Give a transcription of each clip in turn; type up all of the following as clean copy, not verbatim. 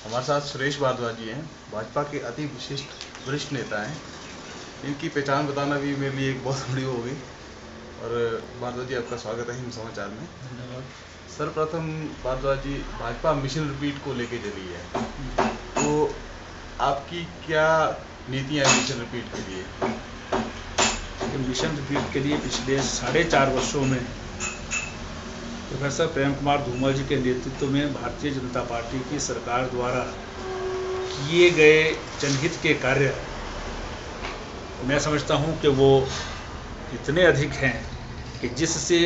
हमारे साथ सुरेश भारद्वाज जी हैं, भाजपा के अति विशिष्ट वरिष्ठ नेता हैं। इनकी पहचान बताना भी मेरे लिए एक बहुत बड़ी होगी। और भारद्वाज जी, आपका स्वागत है हिंद समाचार में। धन्यवाद। सर्वप्रथम भारद्वाज जी, भाजपा मिशन रिपीट को लेके चली है, तो आपकी क्या नीतियाँ हैं मिशन रिपीट के लिए? मिशन रिपीट के लिए पिछले 4.5 वर्षों में प्रोफेसर प्रेम कुमार धूमल जी के नेतृत्व में भारतीय जनता पार्टी की सरकार द्वारा किए गए जनहित के कार्य, मैं समझता हूं कि वो इतने अधिक हैं कि जिससे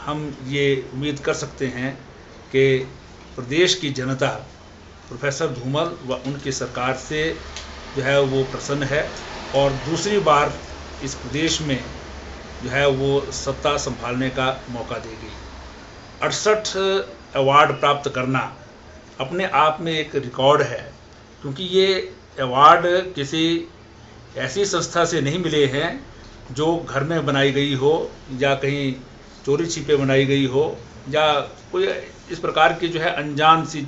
हम ये उम्मीद कर सकते हैं कि प्रदेश की जनता प्रोफेसर धूमल व उनकी सरकार से जो है वो प्रसन्न है और दूसरी बार इस प्रदेश में जो है वो सत्ता संभालने का मौका देगी। 68 अवार्ड प्राप्त करना अपने आप में एक रिकॉर्ड है, क्योंकि ये अवार्ड किसी ऐसी संस्था से नहीं मिले हैं जो घर में बनाई गई हो या कहीं चोरी छिपे बनाई गई हो या कोई इस प्रकार की जो है अनजान सी।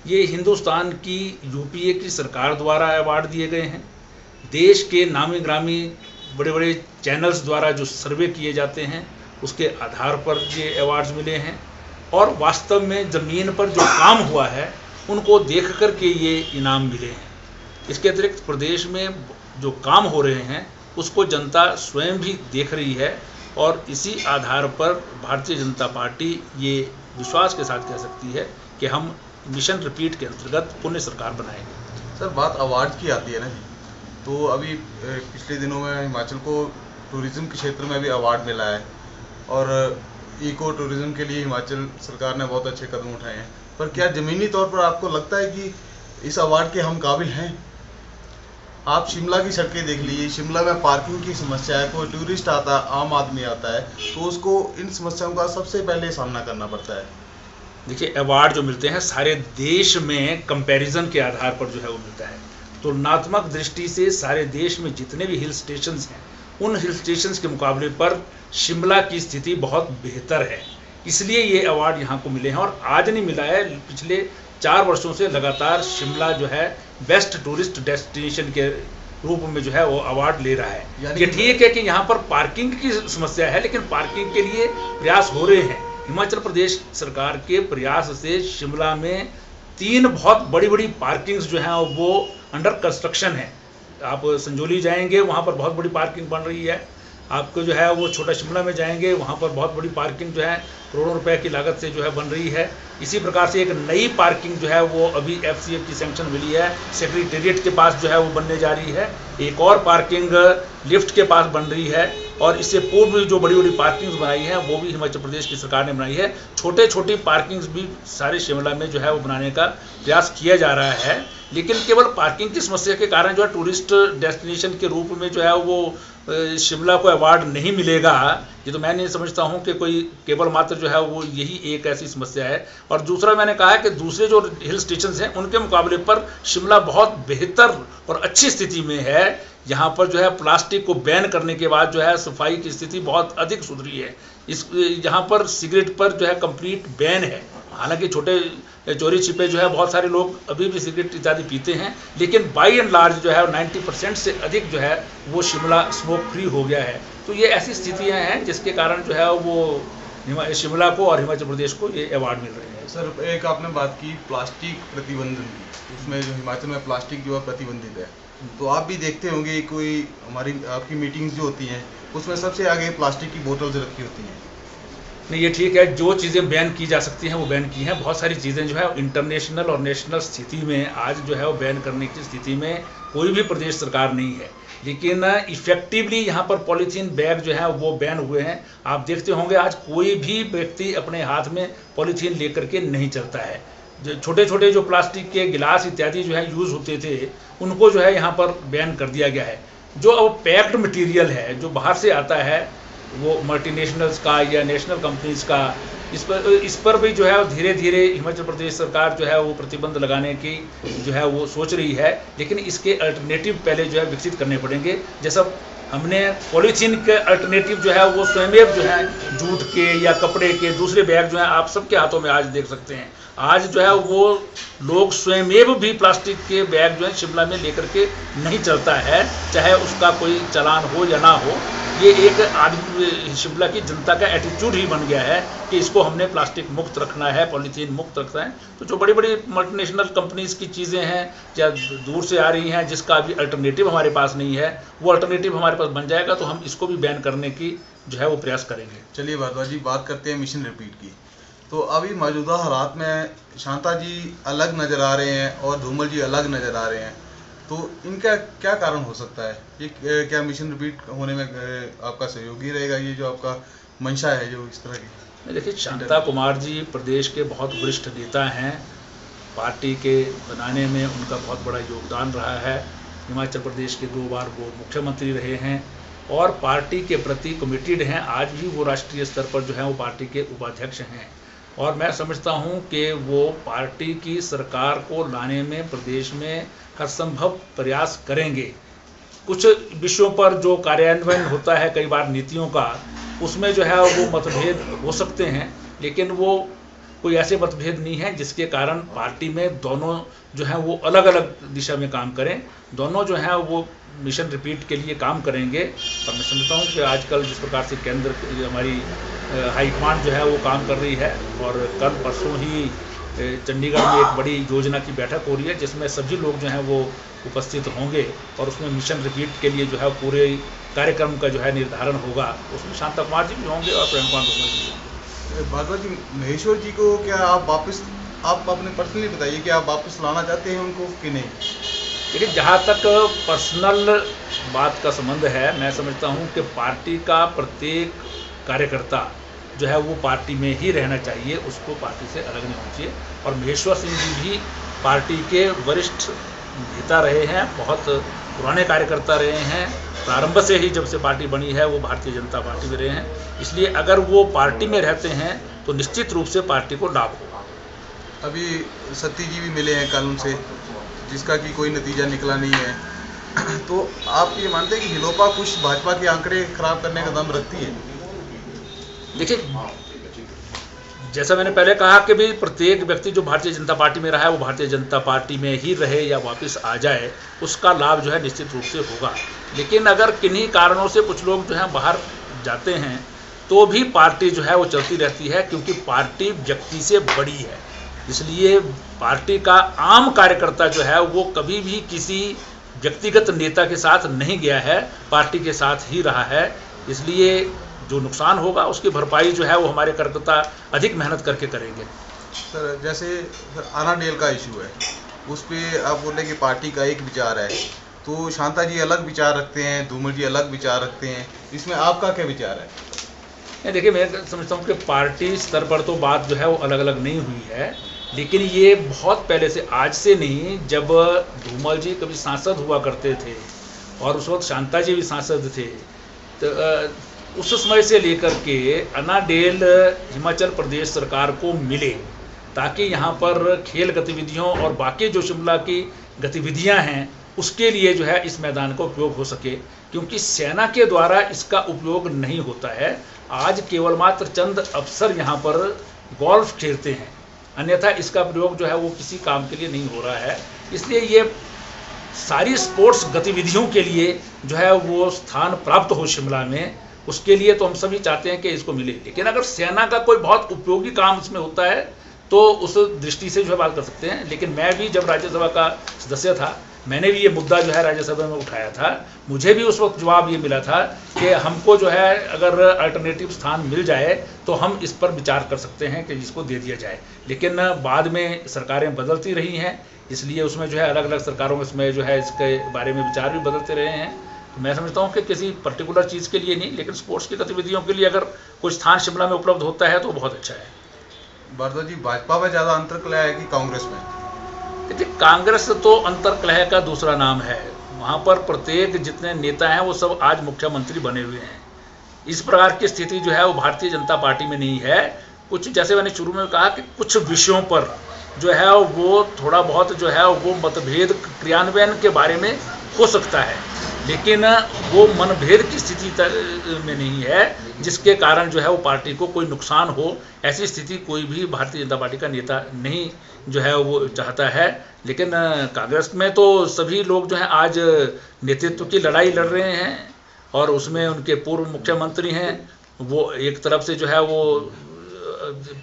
ये हिंदुस्तान की यूपीए की सरकार द्वारा अवार्ड दिए गए हैं। देश के नामी ग्रामी बड़े बड़े चैनल्स द्वारा जो सर्वे किए जाते हैं उसके आधार पर ये अवार्ड्स मिले हैं और वास्तव में ज़मीन पर जो काम हुआ है उनको देख कर के ये इनाम मिले हैं। इसके अतिरिक्त प्रदेश में जो काम हो रहे हैं उसको जनता स्वयं भी देख रही है और इसी आधार पर भारतीय जनता पार्टी ये विश्वास के साथ कह सकती है कि हम मिशन रिपीट के अंतर्गत पुण्य सरकार बनाएंगे। सर, बात अवार्ड की आती है ना जी, तो अभी पिछले दिनों में हिमाचल को टूरिज़्म के क्षेत्र में भी अवार्ड मिला है और इको टूरिज़्म के लिए हिमाचल सरकार ने बहुत अच्छे कदम उठाए हैं। पर क्या ज़मीनी तौर पर आपको लगता है कि इस अवार्ड के हम काबिल हैं? आप शिमला की सड़कें देख लीजिए, शिमला में पार्किंग की समस्या है, कोई टूरिस्ट आता है, आम आदमी आता है तो उसको इन समस्याओं का सबसे पहले सामना करना पड़ता है। देखिए, अवार्ड जो मिलते हैं सारे देश में कंपैरिजन के आधार पर जो है वो मिलता है। तुलनात्मक दृष्टि से सारे देश में जितने भी हिल स्टेशंस हैं उन हिल स्टेशंस के मुकाबले पर शिमला की स्थिति बहुत बेहतर है, इसलिए ये अवार्ड यहाँ को मिले हैं। और आज नहीं मिला है, पिछले 4 वर्षों से लगातार शिमला जो है बेस्ट टूरिस्ट डेस्टिनेशन के रूप में जो है वो अवार्ड ले रहा है। ये ठीक है कि यहाँ पर पार्किंग की समस्या है, लेकिन पार्किंग के लिए प्रयास हो रहे हैं। हिमाचल प्रदेश सरकार के प्रयास से शिमला में 3 बहुत बड़ी बड़ी पार्किंग्स जो हैं वो अंडर कंस्ट्रक्शन है। आप संजोली जाएंगे, वहाँ पर बहुत बड़ी पार्किंग बन रही है। आपको जो है वो छोटा शिमला में जाएंगे, वहाँ पर बहुत बड़ी पार्किंग जो है करोड़ों रुपए की लागत से जो है बन रही है। इसी प्रकार से एक नई पार्किंग जो है वो अभी FCF की सैंक्शन मिली है, सेक्रेटेरिएट के पास जो है वो बनने जा रही है। एक और पार्किंग लिफ्ट के पास बन रही है और इससे पूर्व जो बड़ी बड़ी पार्किंग्स बनाई हैं वो भी हिमाचल प्रदेश की सरकार ने बनाई है। छोटे छोटी पार्किंग्स भी सारे शिमला में जो है वो बनाने का प्रयास किया जा रहा है, लेकिन केवल पार्किंग की समस्या के कारण जो है टूरिस्ट डेस्टिनेशन के रूप में जो है वो शिमला को अवार्ड नहीं मिलेगा, ये तो मैं नहीं समझता हूँ कि कोई केवल मात्र जो है वो यही एक ऐसी समस्या है। और दूसरा मैंने कहा है कि दूसरे जो हिल स्टेशंस हैं उनके मुकाबले पर शिमला बहुत बेहतर और अच्छी स्थिति में है। यहाँ पर जो है प्लास्टिक को बैन करने के बाद जो है सफाई की स्थिति बहुत अधिक सुधरी है। यहाँ पर सिगरेट पर जो है कंप्लीट बैन है। हालांकि छोटे चोरी छिपे जो है बहुत सारे लोग अभी भी सिगरेट इत्यादि पीते हैं, लेकिन बाई एंड लार्ज जो है 90% से अधिक जो है वो शिमला स्मोक फ्री हो गया है। तो ये ऐसी स्थितियां हैं जिसके कारण जो है वो शिमला को और हिमाचल प्रदेश को ये अवार्ड मिल रहे हैं। सर, एक आपने बात की प्लास्टिक प्रतिबंधन की, उसमें जो हिमाचल में प्लास्टिक जो है प्रतिबंधित है, तो आप भी देखते होंगे कोई हमारी आपकी मीटिंग्स जो होती हैं उसमें सबसे आगे प्लास्टिक की बोतल्स रखी होती हैं। नहीं, ये ठीक है, जो चीज़ें बैन की जा सकती हैं वो बैन की हैं। बहुत सारी चीज़ें जो है इंटरनेशनल और नेशनल स्थिति में आज जो है वो बैन करने की स्थिति में कोई भी प्रदेश सरकार नहीं है, लेकिन इफेक्टिवली यहाँ पर पॉलीथीन बैग जो है वो बैन हुए हैं। आप देखते होंगे आज कोई भी व्यक्ति अपने हाथ में पॉलीथीन लेकर के नहीं चलता है। जो छोटे छोटे जो प्लास्टिक के गिलास इत्यादि जो है यूज़ होते थे उनको जो है यहाँ पर बैन कर दिया गया है। जो अब पैक्ड मटेरियल है जो बाहर से आता है वो मल्टीनेशनल्स का या नेशनल कंपनीज का, इस पर भी जो है धीरे धीरे हिमाचल प्रदेश सरकार जो है वो प्रतिबंध लगाने की जो है वो सोच रही है, लेकिन इसके अल्टरनेटिव पहले जो है विकसित करने पड़ेंगे। जैसा हमने पॉलीथीन के अल्टरनेटिव जो है वो स्वयं जो है जूट के या कपड़े के दूसरे बैग जो है आप सबके हाथों में आज देख सकते हैं। आज जो है वो लोग स्वयं भी प्लास्टिक के बैग जो है शिमला में लेकर के नहीं चलता है, चाहे उसका कोई चालान हो या ना हो। ये एक आदमी शिमला की जनता का एटीट्यूड ही बन गया है कि इसको हमने प्लास्टिक मुक्त रखना है, पॉलीथीन मुक्त रखना है। तो जो बड़ी बड़ी मल्टीनेशनल कंपनीज की चीज़ें हैं या दूर से आ रही हैं, जिसका अभी अल्टरनेटिव हमारे पास नहीं है, वो अल्टरनेटिव हमारे पास बन जाएगा तो हम इसको भी बैन करने की जो है वो प्रयास करेंगे। चलिए भारद्वाज जी, बात करते हैं मिशन रिपीट की। तो अभी मौजूदा हालात में शांता जी अलग नज़र आ रहे हैं और धूमल जी अलग नज़र आ रहे हैं, तो इनका क्या कारण हो सकता है? ये क्या मिशन रिपीट होने में आपका सहयोगी रहेगा, ये जो आपका मंशा है जो इस तरह की? देखिए, शांता कुमार जी प्रदेश के बहुत वरिष्ठ नेता हैं, पार्टी के बनाने में उनका बहुत बड़ा योगदान रहा है। हिमाचल प्रदेश के 2 बार वो मुख्यमंत्री रहे हैं और पार्टी के प्रति कमिटेड हैं। आज भी वो राष्ट्रीय स्तर पर जो है वो पार्टी के उपाध्यक्ष हैं और मैं समझता हूं कि वो पार्टी की सरकार को लाने में प्रदेश में हर संभव प्रयास करेंगे। कुछ विषयों पर जो कार्यान्वयन होता है कई बार नीतियों का, उसमें जो है वो मतभेद हो सकते हैं, लेकिन वो कोई ऐसे मतभेद नहीं है जिसके कारण पार्टी में दोनों जो है वो अलग अलग दिशा में काम करें। दोनों जो है वो मिशन रिपीट के लिए काम करेंगे और मैं समझता हूँ कि आजकल जिस प्रकार से केंद्र हमारी हाईकमांड जो है वो काम कर रही है और कल परसों ही चंडीगढ़ में एक बड़ी योजना की बैठक हो रही है जिसमें सभी लोग जो हैं वो उपस्थित होंगे और उसमें मिशन रिपीट के लिए जो है पूरे कार्यक्रम का जो है निर्धारण होगा। उसमें शांता कुमार जी भी होंगे और प्रेम कुमार धूमल जी। भारद्वाज जी, महेश्वर जी को क्या आप अपने पर्सनली बताइए कि आप वापस लाना चाहते हैं उनको कि नहीं? देखिए, जहाँ तक पर्सनल बात का संबंध है, मैं समझता हूँ कि पार्टी का प्रत्येक कार्यकर्ता जो है वो पार्टी में ही रहना चाहिए, उसको पार्टी से अलग नहीं होना चाहिए। और महेश्वर सिंह जी भी पार्टी के वरिष्ठ नेता रहे हैं, बहुत पुराने कार्यकर्ता रहे हैं, प्रारंभ से ही जब से पार्टी बनी है वो भारतीय जनता पार्टी में रहे हैं। इसलिए अगर वो पार्टी में रहते हैं तो निश्चित रूप से पार्टी को लाभ होगा। अभी सत्ती जी भी मिले हैं कल उनसे, जिसका कि कोई नतीजा निकला नहीं है। तो आप ये मानते हैं कि हिलोपा कुछ भाजपा के आंकड़े खराब करने का दम रखती है? देखिए, जैसा मैंने पहले कहा कि भी प्रत्येक व्यक्ति जो भारतीय जनता पार्टी में रहा है वो भारतीय जनता पार्टी में ही रहे या वापस आ जाए, उसका लाभ जो है निश्चित रूप से होगा। लेकिन अगर किन्हीं कारणों से कुछ लोग जो हैं बाहर जाते हैं तो भी पार्टी जो है वो चलती रहती है, क्योंकि पार्टी व्यक्ति से बड़ी है। इसलिए पार्टी का आम कार्यकर्ता जो है वो कभी भी किसी व्यक्तिगत नेता के साथ नहीं गया है, पार्टी के साथ ही रहा है। इसलिए जो नुकसान होगा उसकी भरपाई जो है वो हमारे कार्यकर्ता अधिक मेहनत करके करेंगे। सर, जैसे अनाडेल का इशू है, उस पर आप बोल रहे हैं कि पार्टी का एक विचार है, तो शांता जी अलग विचार रखते हैं, धूमल जी अलग विचार रखते हैं, इसमें आपका क्या विचार है? देखिए, मैं समझता हूँ कि पार्टी स्तर पर तो बात जो है वो अलग अलग नहीं हुई है, लेकिन ये बहुत पहले से, आज से नहीं, जब धूमल जी कभी सांसद हुआ करते थे और उस वक्त शांता जी भी सांसद थे, तो उस समय से लेकर के अनाडेल हिमाचल प्रदेश सरकार को मिले ताकि यहाँ पर खेल गतिविधियों और बाकी जो शिमला की गतिविधियाँ हैं उसके लिए जो है इस मैदान का उपयोग हो सके, क्योंकि सेना के द्वारा इसका उपयोग नहीं होता है। आज केवल मात्र चंद अफसर यहाँ पर गोल्फ खेलते हैं, अन्यथा इसका प्रयोग जो है वो किसी काम के लिए नहीं हो रहा है। इसलिए ये सारी स्पोर्ट्स गतिविधियों के लिए जो है वो स्थान प्राप्त हो शिमला में, उसके लिए तो हम सभी चाहते हैं कि इसको मिले। लेकिन अगर सेना का कोई बहुत उपयोगी काम इसमें होता है तो उस दृष्टि से जो है बात कर सकते हैं। लेकिन मैं भी जब राज्यसभा का सदस्य था, मैंने भी ये मुद्दा जो है राज्यसभा में उठाया था। मुझे भी उस वक्त जवाब ये मिला था कि हमको जो है अगर अल्टरनेटिव स्थान मिल जाए तो हम इस पर विचार कर सकते हैं कि इसको दे दिया जाए। लेकिन बाद में सरकारें बदलती रही हैं, इसलिए उसमें जो है अलग अलग सरकारों में इसमें जो है इसके बारे में विचार भी बदलते रहे हैं। तो मैं समझता हूँ कि किसी पर्टिकुलर चीज़ के लिए नहीं, लेकिन स्पोर्ट्स की गतिविधियों के लिए अगर कोई स्थान शिमला में उपलब्ध होता है तो बहुत अच्छा है। भारद्वाज जी, भाजपा में ज़्यादा अंतर्कलह है कि कांग्रेस में? देखिए, कांग्रेस तो अंतर्कलह का दूसरा नाम है। वहाँ पर प्रत्येक जितने नेता हैं वो सब आज मुख्यमंत्री बने हुए हैं। इस प्रकार की स्थिति जो है वो भारतीय जनता पार्टी में नहीं है। कुछ, जैसे मैंने शुरू में कहा कि कुछ विषयों पर जो है वो थोड़ा बहुत जो है वो मतभेद क्रियान्वयन के बारे में हो सकता है, लेकिन वो मनभेद की स्थिति में नहीं है जिसके कारण जो है वो पार्टी को कोई नुकसान हो। ऐसी स्थिति कोई भी भारतीय जनता पार्टी का नेता नहीं जो है वो चाहता है। लेकिन कांग्रेस में तो सभी लोग जो हैं आज नेतृत्व की लड़ाई लड़ रहे हैं और उसमें उनके पूर्व मुख्यमंत्री हैं, वो एक तरफ से जो है वो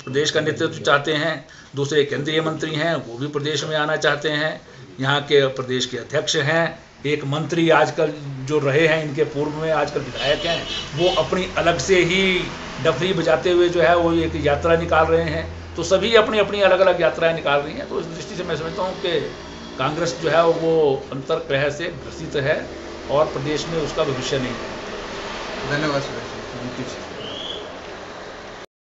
प्रदेश का नेतृत्व चाहते हैं, दूसरे केंद्रीय मंत्री हैं वो भी प्रदेश में आना चाहते हैं, यहाँ के प्रदेश के अध्यक्ष हैं, एक मंत्री आजकल जो रहे हैं इनके पूर्व में आजकल विधायक हैं, वो अपनी अलग से ही डफरी बजाते हुए जो है वो एक यात्रा निकाल रहे हैं। तो सभी अपनी अपनी अलग अलग यात्राएं निकाल रही हैं। तो इस दृष्टि से मैं समझता हूँ कि कांग्रेस जो है वो अंतर्ग्रह से ग्रसित है और प्रदेश में उसका भविष्य नहीं है। धन्यवाद सुरेश जी।